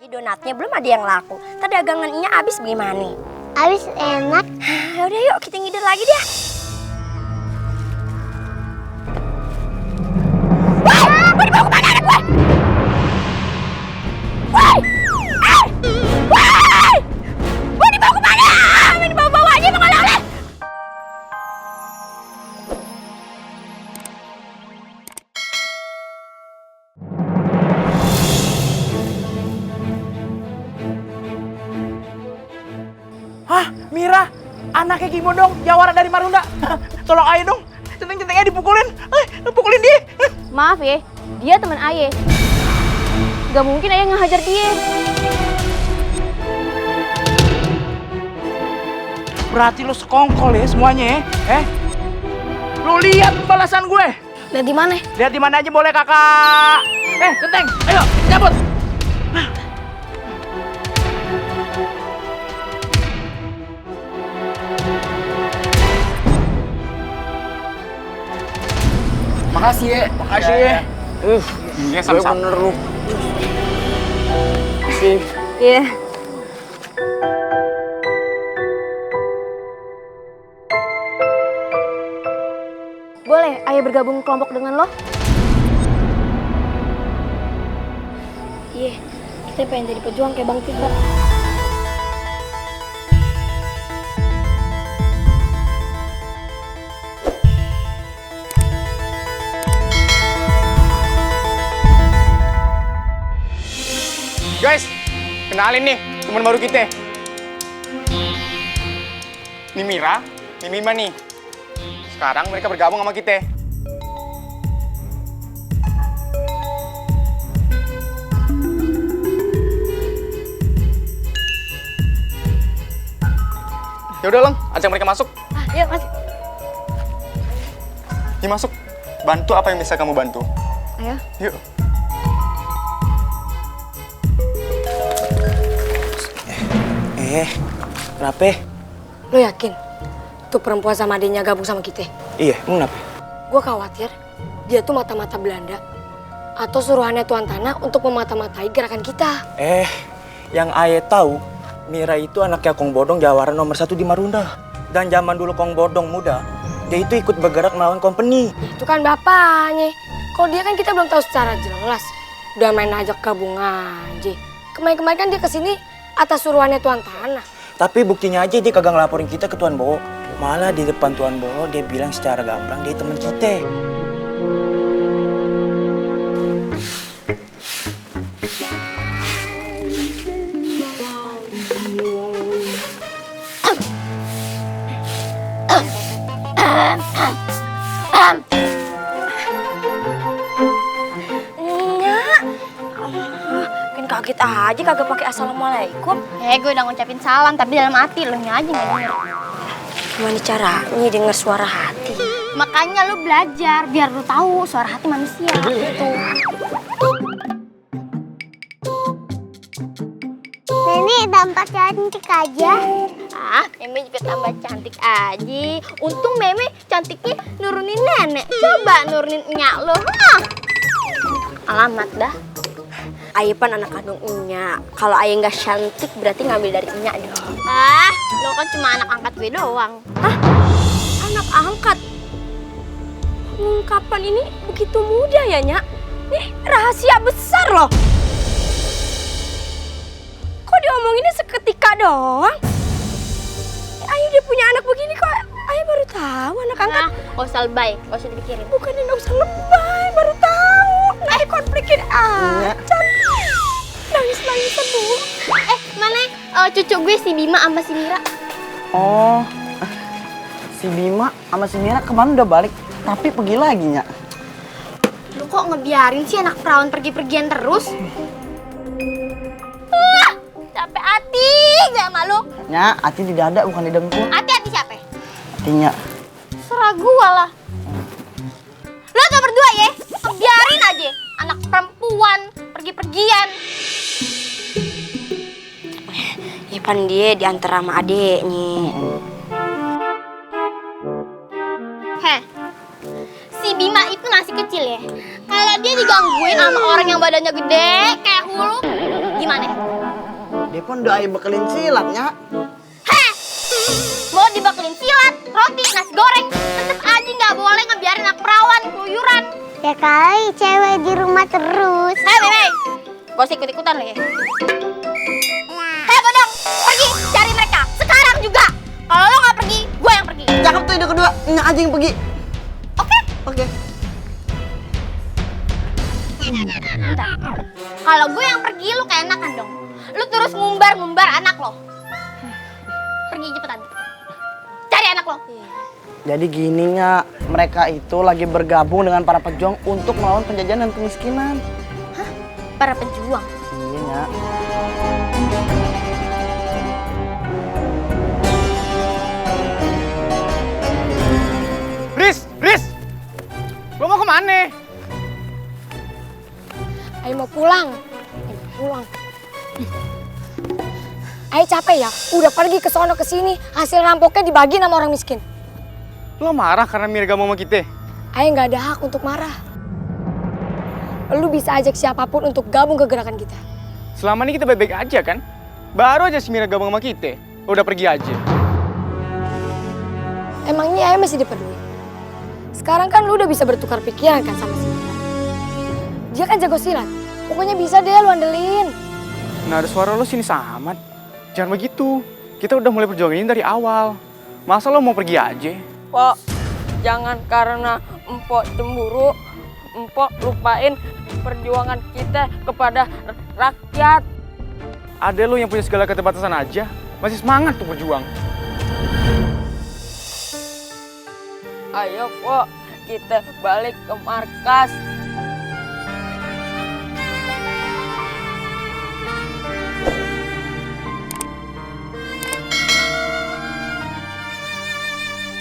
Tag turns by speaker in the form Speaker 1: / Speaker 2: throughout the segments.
Speaker 1: donatnya belum ada yang laku. Tadi dagangannya habis gimana?
Speaker 2: Habis enak.
Speaker 1: Udah yuk kita ngider lagi deh. Woi, mau dibawa kemana anak gue? Woi, woi, mau dibawa kemana? Mau dibawa-bawa aja emang oleh-oleh.
Speaker 3: Hah, Mira, anaknya Gimo dong, Jawara dari Marunda. Tolong Aye dong, centeng-centengnya dipukulin. Pukulin dia.
Speaker 4: Maaf ya, dia teman Aye. Gak mungkin Aye ngehajar dia.
Speaker 3: Berarti lo sekongkol ya semuanya ya? Lo lihat balasan gue.
Speaker 4: Lihat di mana?
Speaker 3: Lihat di mana aja boleh kakak. Centeng, ayo cabut.
Speaker 5: Makasih ya.
Speaker 3: Makasih ya.
Speaker 5: Iya sama-sama. Bener lu. Makasih.
Speaker 4: Iya. Boleh Aye bergabung kelompok dengan lo?
Speaker 1: Iya, kita pengen jadi pejuang kayak Bang Tika.
Speaker 5: Guys, kenalin nih teman baru kita. Ini Mira, ini Mima nih. Sekarang mereka bergabung sama kita. Ya udah, Lang, ajak mereka masuk.
Speaker 4: Iya, masih.
Speaker 5: Yuk masuk. Bantu apa yang bisa kamu bantu.
Speaker 4: Ayo.
Speaker 5: Yuk.
Speaker 3: Kenapa?
Speaker 1: Lo yakin tuh perempuan sama adiknya gabung sama kita?
Speaker 3: Iya, kenapa?
Speaker 1: Gue khawatir dia tuh mata-mata Belanda atau suruhannya Tuan Tanah untuk memata-matai gerakan kita.
Speaker 3: Yang Aye tahu, Mira itu anaknya Kong Bodong Jawara nomor 1 di Marunda. Dan zaman dulu Kong Bodong muda, dia itu ikut bergerak melawan company.
Speaker 1: Itu kan bapaknya. Kalau dia kan kita belum tahu secara jelas. Udah main ajak gabung aja. Kemarin-kemarin kan dia kesini atas suruhannya Tuan Tanah.
Speaker 3: Tapi buktinya aja dia kagak ngelaporin kita ke Tuan Bowo. Malah di depan Tuan Bowo dia bilang secara gamblang dia teman kita.
Speaker 1: Kaget aja kagak pakai assalamualaikum.
Speaker 4: Gue udah ngucapin salam, tapi dalam hati lo nya aja nggak denger.
Speaker 1: Gimana caranya denger suara hati?
Speaker 4: Makanya lo belajar biar lo tahu suara hati manusia gitu.
Speaker 2: Nenek tampak cantik aja.
Speaker 4: Meme juga tambah cantik aja. Untung Meme cantiknya nurunin nenek. Coba nurunin nyak lo. Alamat dah.
Speaker 1: Aye pan anak kandung Nya. Kalau Aye nggak cantik berarti ngambil dari Nya dong.
Speaker 4: Lo kan cuma anak angkat gue doang.
Speaker 1: Anak angkat? Pengungkapan ini begitu mudah ya, Nya? Nih rahasia besar loh. Kok diomonginnya seketika doang? Aye udah punya anak begini kok Aye baru tahu anak angkat.
Speaker 4: Gak usah lebay, gak usah dipikirin.
Speaker 1: Bukannya nggak usah lebay, baru tahu. Nggak dikonflikin aja. Nangis-nangisan dulu.
Speaker 4: Mana cucu gue si Bima sama si Mira?
Speaker 6: Oh, si Bima sama si Mira kemarin udah balik, tapi pergi lagi, Nya.
Speaker 4: Lu kok ngebiarin sih anak perawan pergi-pergian terus? Capek hati gak malu?
Speaker 6: Nya, Ati di dada bukan di dengkul.
Speaker 4: Hati-hati siapa?
Speaker 6: Atinya.
Speaker 4: Serah gua lah. Lo tuh berdua ya, biarin aja anak perempuan pergi-pergian.
Speaker 1: Ipan dia diantar sama adeknya.
Speaker 4: Si Bima itu masih kecil ya. Kalau dia digangguin sama orang yang badannya gede kayak hulu, gimana?
Speaker 6: Dia pun udah ayah bekelin silatnya.
Speaker 4: Heh, mau dibakelin silat, roti, nasi goreng, tetep aja nggak boleh ngebiarin anak perawan keluyuran.
Speaker 2: Ya kali cewek di rumah terus.
Speaker 4: Hei, Bebe, gak usah ikut-ikutan lo ya. Hei, Bodong, pergi cari mereka sekarang juga. Kalau lo nggak pergi, gue yang pergi.
Speaker 6: Cakep tuh ide kedua, Nya aja yang pergi.
Speaker 4: Oke?
Speaker 6: Oke.
Speaker 4: Bentar. Kalau gue yang pergi, lu keenakan dong. Lu terus ngumbar-ngumbar anak lo. Pergi cepetan. Cari anak lo.
Speaker 6: Jadi gini Nya, mereka itu lagi bergabung dengan para pejuang untuk melawan penjajahan dan kemiskinan.
Speaker 4: Para pejuang.
Speaker 6: Iya Nya.
Speaker 5: Riz, lo mau kemana?
Speaker 1: Ayo mau pulang. Ayo capek ya, udah pergi ke sono ke sini, hasil rampoknya dibagi sama orang miskin.
Speaker 5: Lo marah karena Mira gak mau sama kita?
Speaker 1: Ayo nggak ada hak untuk marah. Lu bisa ajak siapapun untuk gabung ke gerakan kita.
Speaker 5: Selama ini kita baik-baik aja kan? Baru aja si Mira gabung sama kita, lo udah pergi aja.
Speaker 1: Emangnya Ayah masih dipeduli? Sekarang kan lu udah bisa bertukar pikiran kan sama si Mira. Dia kan jago silat, pokoknya bisa deh lu andelin.
Speaker 5: Nah, ada suara lo sini Samad. Jangan begitu, kita udah mulai perjuangan ini dari awal. Masa lo mau pergi aja?
Speaker 7: Pok, jangan karena Empok cemburu, Empok lupain perjuangan kita kepada rakyat.
Speaker 5: Ada lo yang punya segala keterbatasan aja, masih semangat tuh berjuang.
Speaker 7: Ayo Pok, kita balik ke markas.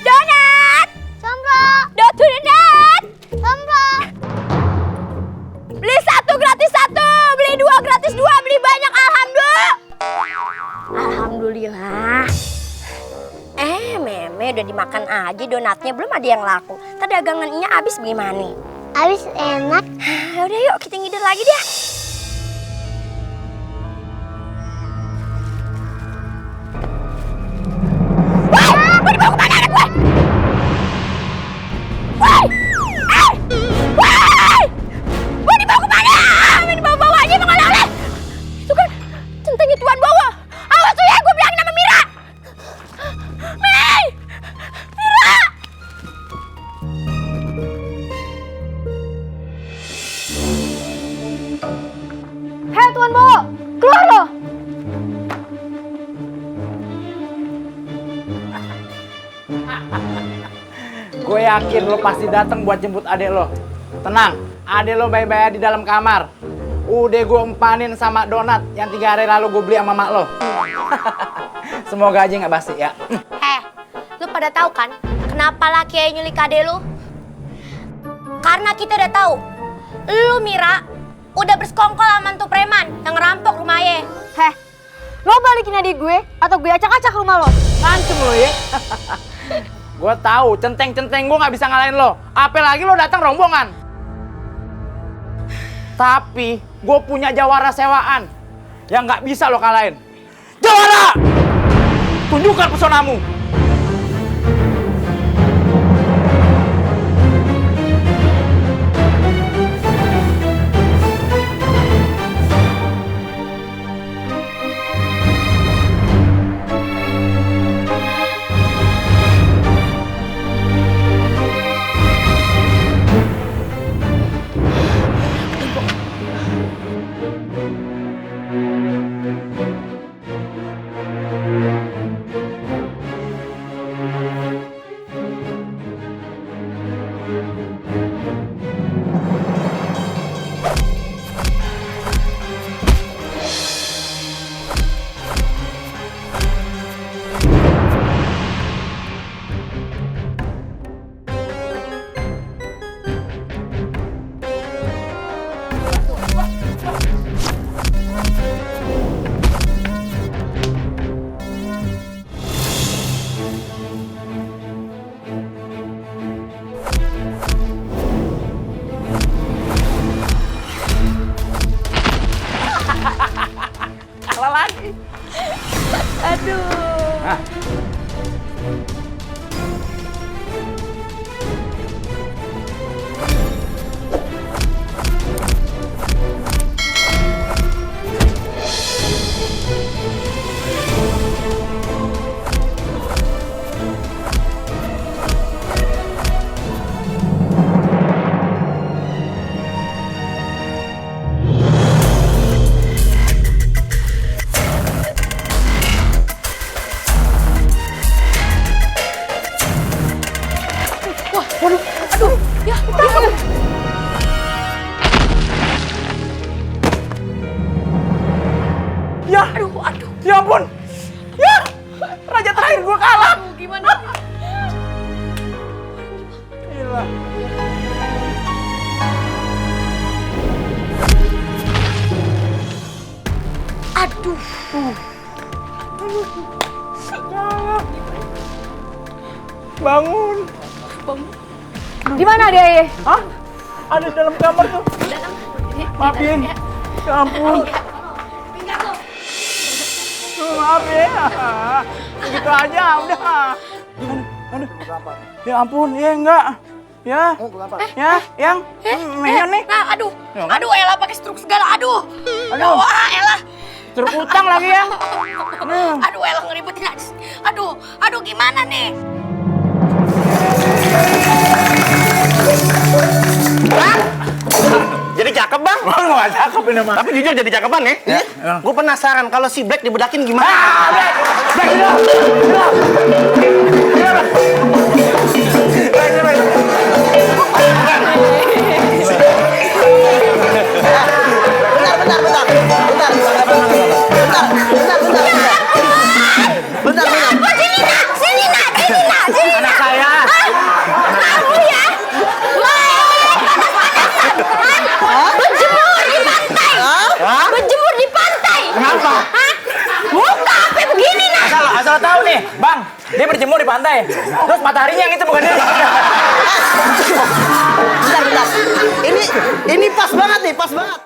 Speaker 4: Donat!
Speaker 2: Sombro,
Speaker 4: Datu Donat!
Speaker 2: sombro.
Speaker 4: Beli 1 gratis 1, beli 2 gratis 2, beli banyak alhamdulillah. Alhamdulillah. Meme udah dimakan aja donatnya, belum ada yang laku. Tadi dagangannya habis gimana?
Speaker 2: Abis enak.
Speaker 4: Udah yuk kita ngider lagi deh. Woi, mau dibawa kemana anak gue? Woi, woi, mau dibawa kemana? Mau dibawa-bawa aja emang oleh-oleh. Itu kan centengnya Tuan bawa. Awas tuh ya, gue bilangin sama Mira. Mei, Mira.
Speaker 1: Hei Tuan Bowo, keluar lo!
Speaker 6: Gue yakin lo pasti datang buat jemput adek lo. Tenang, adek lo baik-baik di dalam kamar. Udah gue empanin sama donat yang 3 hari lalu gue beli sama mak lo. Semoga aja nggak basi ya.
Speaker 4: Lu pada tahu kan kenapa laki yang nyulik ade lu? Karena kita udah tahu, lu Mira udah bersekongkol sama tuh preman yang ngerampok rumah Aye.
Speaker 1: Heh, lo balikin adik gue atau gue acak-acak rumah lo?
Speaker 6: Ngancem lo ya. Gue tahu, centeng-centeng gue nggak bisa ngalahin lo. Apalagi lo datang rombongan. Tapi gue punya jawara sewaan yang nggak bisa lo kalahin. Jawara! Tunjukkan pesonamu.
Speaker 3: Bangun.
Speaker 7: Di mana dia?
Speaker 3: Hah? Ada di dalam kamar tuh. Maafin. Ya ampun. Maaf ya. Begitu aja udah. Aduh. Ya ampun, ya enggak. Ya. Ya, yang Meyon nih.
Speaker 4: Nah, aduh, Ella pakai struk segala, aduh. Wah, Ella.
Speaker 3: Terus utang lagi ya.
Speaker 4: Aduh, Ella ngeribetin aja. Aduh, gimana nih?
Speaker 8: Jadi cakep bang?
Speaker 3: Nggak cakep ini mah.
Speaker 8: Tapi jujur jadi cakepan ya? Gue penasaran kalau si Black dibedakin gimana? Bentar.
Speaker 4: Sini nak.
Speaker 3: Anak saya.
Speaker 4: Kamu ya? Berjemur di pantai.
Speaker 3: Kenapa?
Speaker 4: Hah? Muka apa begini nak?
Speaker 3: Asal tahu nih, Bang. Dia berjemur di pantai. Terus mataharinya yang itu bukan dia.
Speaker 8: Bentar. Ini pas banget nih, pas banget.